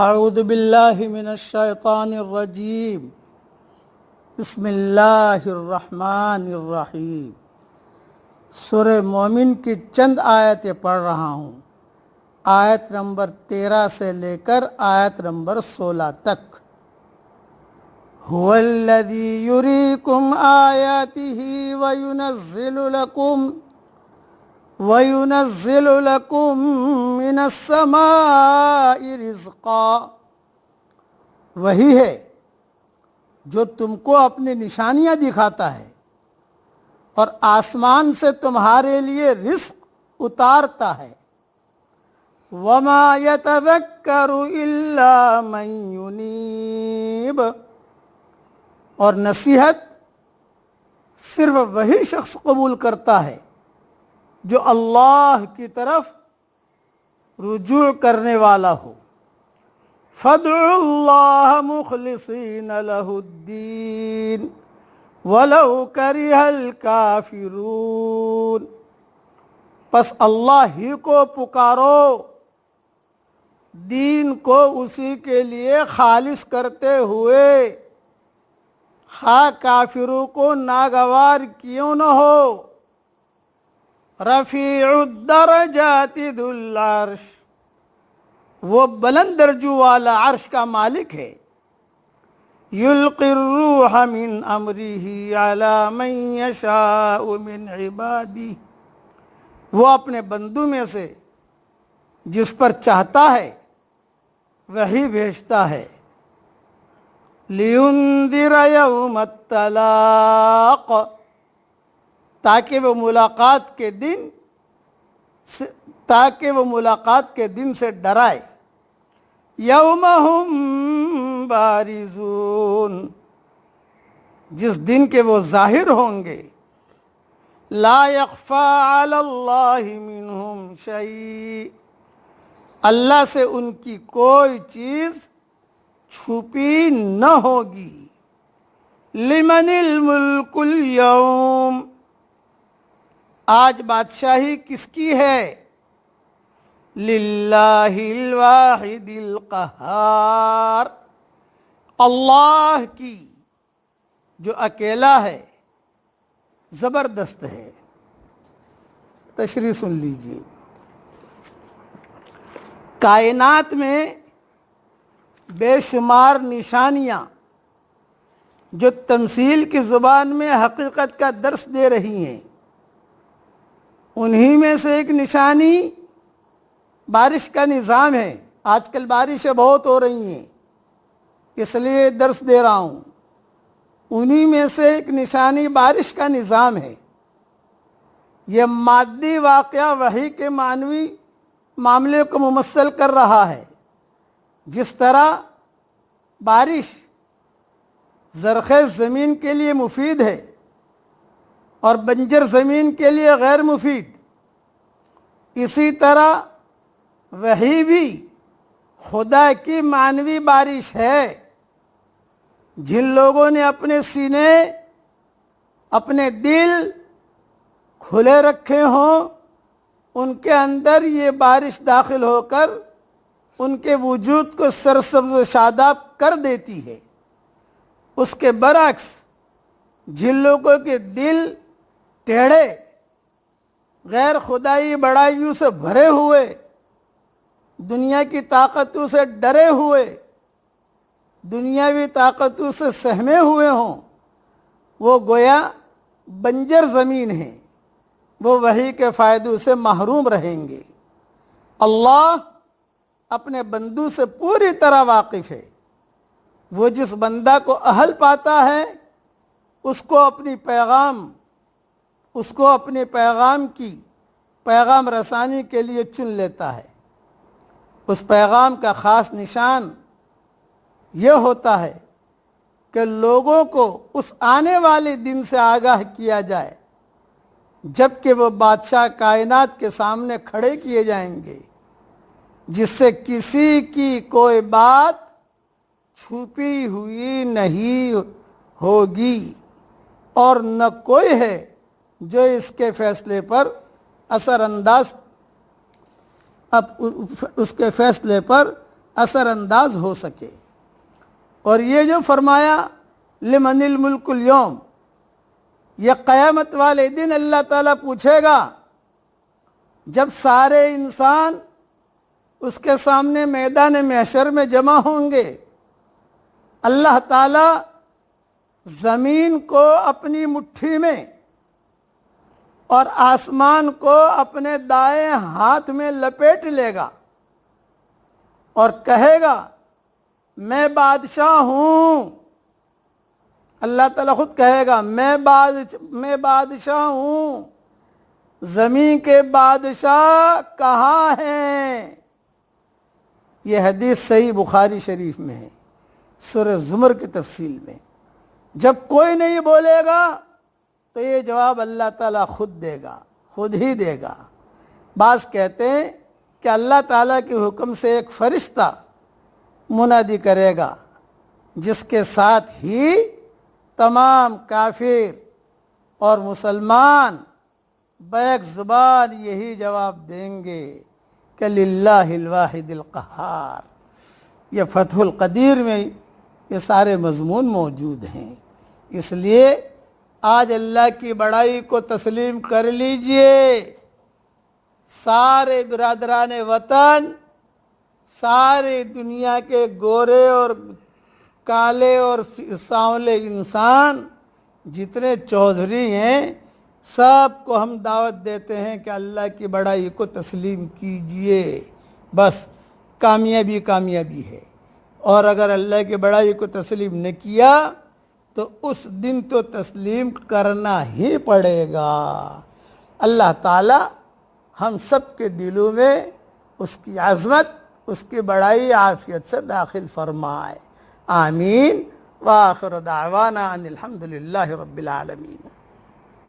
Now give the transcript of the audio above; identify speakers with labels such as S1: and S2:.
S1: اعوذ باللہ من الشیطان الرجیم بسم اللہ الرحمن الرحیم۔ سورہ مومن کی چند آیتیں پڑھ رہا ہوں، آیت نمبر 13 سے لے کر آیت نمبر 16 تک۔ هو الذی یریکم آیاتہ وَيُنَزِّلُ لَكُم مِّنَ السَّمَاءِ رِزْقًا، وہی ہے جو تم کو اپنی نشانیاں دکھاتا ہے اور آسمان سے تمہارے لیے رزق اتارتا ہے۔ وَمَا يَتَذَكَّرُ إِلَّا مَن يُنِيبُ، اور نصیحت صرف وہی شخص قبول کرتا ہے جو اللہ کی طرف رجوع کرنے والا ہو۔ فَادْعُوا اللَّهَ مُخْلِصِينَ لَهُ الدِّينَ وَلَوْ كَرِهَ الْكَافِرُونَ، پس اللہ ہی کو پکارو، دین کو اسی کے لیے خالص کرتے ہوئے، خواہ کافروں کو ناگوار کیوں نہ ہو۔ رفیع الدرجات ذو العرش، وہ بلند درجوں والا عرش کا مالک ہے۔ یلقی الروح من امرہ علی من یشاء من عبادہ، وہ اپنے بندوں میں سے جس پر چاہتا ہے وحی بھیجتا ہے۔ لینذر یوم التلاق، تاکہ وہ ملاقات کے دن سے ڈرائے۔ یوم ہم بارزون، جس دن کے وہ ظاہر ہوں گے۔ لا یخفی علی اللہ منہم شیء، اللہ سے ان کی کوئی چیز چھپی نہ ہوگی۔ لمن الملک اليوم، آج بادشاہی کس کی ہے؟ للہ الواحد القہار، اللہ کی جو اکیلا ہے، زبردست ہے۔ تشریح سن لیجیے۔ کائنات میں بے شمار نشانیاں جو تمثیل کی زبان میں حقیقت کا درس دے رہی ہیں، انہی میں سے ایک نشانی بارش کا نظام ہے۔ آج کل بارشیں بہت ہو رہی ہیں، اس لیے درس دے رہا ہوں۔ انہی میں سے ایک نشانی بارش کا نظام ہے۔ یہ مادی واقعہ وحی کے معنوی معاملے کو ممثل کر رہا ہے۔ جس طرح بارش زرخیز زمین کے لیے مفید ہے اور بنجر زمین کے لیے غیر مفید، اسی طرح وحی بھی خدا کی معنوی بارش ہے۔ جن لوگوں نے اپنے سینے، اپنے دل کھلے رکھے ہوں، ان کے اندر یہ بارش داخل ہو کر ان کے وجود کو سرسبز و شاداب کر دیتی ہے۔ اس کے برعکس جن لوگوں کے دل ٹیڑھے، غیر خدائی بڑائیوں سے بھرے ہوئے، دنیا کی طاقتوں سے ڈرے ہوئے، دنیاوی طاقتوں سے سہمے ہوئے ہوں، وہ گویا بنجر زمین ہیں، وہ وحی کے فائدوں سے محروم رہیں گے۔ اللہ اپنے بندوں سے پوری طرح واقف ہے۔ وہ جس بندہ کو اہل پاتا ہے، اس کو اپنے پیغام کی پیغام رسانی کے لیے چن لیتا ہے۔ اس پیغام کا خاص نشان یہ ہوتا ہے کہ لوگوں کو اس آنے والے دن سے آگاہ کیا جائے جب کہ وہ بادشاہ کائنات کے سامنے کھڑے کیے جائیں گے، جس سے کسی کی کوئی بات چھپی ہوئی نہیں ہوگی، اور نہ کوئی ہے جو اس کے فیصلے پر اثر انداز اثر انداز ہو سکے۔ اور یہ جو فرمایا لمن الملک اليوم، یہ قیامت والے دن اللہ تعالیٰ پوچھے گا، جب سارے انسان اس کے سامنے میدان محشر میں جمع ہوں گے، اللہ تعالیٰ زمین کو اپنی مٹھی میں اور آسمان کو اپنے دائیں ہاتھ میں لپیٹ لے گا اور کہے گا میں بادشاہ ہوں۔ اللہ تعالیٰ خود کہے گا میں بادشاہ ہوں، زمین کے بادشاہ کہاں ہیں؟ یہ حدیث صحیح بخاری شریف میں ہے، سورہ زمر کی تفصیل میں۔ جب کوئی نہیں بولے گا تو یہ جواب اللہ تعالیٰ خود دے گا، خود ہی دے گا۔ بعض کہتے ہیں کہ اللہ تعالیٰ کے حکم سے ایک فرشتہ منادی کرے گا، جس کے ساتھ ہی تمام کافر اور مسلمان بیک زبان یہی جواب دیں گے کہ للہ الواحد القہار۔ یہ فتح القدیر میں یہ سارے مضمون موجود ہیں۔ اس لیے آج اللہ کی بڑائی کو تسلیم کر لیجئے۔ سارے برادران وطن، سارے دنیا کے گورے اور کالے اور سانولے انسان جتنے چودھری ہیں، سب کو ہم دعوت دیتے ہیں کہ اللہ کی بڑائی کو تسلیم کیجئے، بس کامیابی کامیابی ہے۔ اور اگر اللہ کی بڑائی کو تسلیم نہ کیا تو اس دن تو تسلیم کرنا ہی پڑے گا۔ اللہ تعالی ہم سب کے دلوں میں اس کی عظمت، اس کی بڑائی عافیت سے داخل فرمائے۔ آمین۔ وآخر دعوانا ان الحمد للہ رب العالمین۔